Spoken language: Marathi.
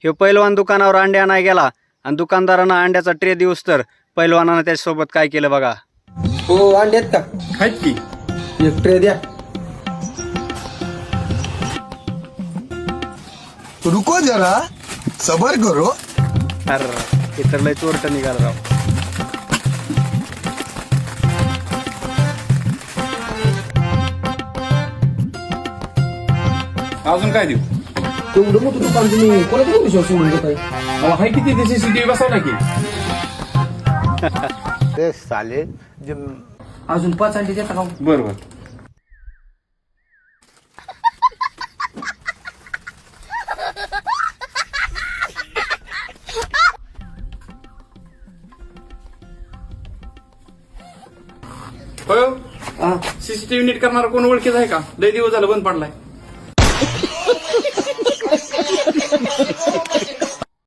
ह्यो पैलवान दुकानावर अंडे आणाय गेला आणि दुकानदारानं अंड्याचा ट्रे दिवस तर पैलवानानं त्याच्यासोबत काय केलं बघा. हो अंडे आहेत का? आहेत की. एक ट्रे द्या. रुको जरा सबर करो. अरे हे तर लय चोरट निघालं राव. अजून काय देऊ? तेवढं मोठं दुकान तुम्ही कोणाच्या विश्वास सोडून घेताय? अहो, हाय किती ते CCTV बसवला की. ते साले अजून 5 अंडे देता का? बरोबर. हो CCTV नीट करणारा कोण ओळखीचा आहे का? लय दिवस झालं बंद पडलाय.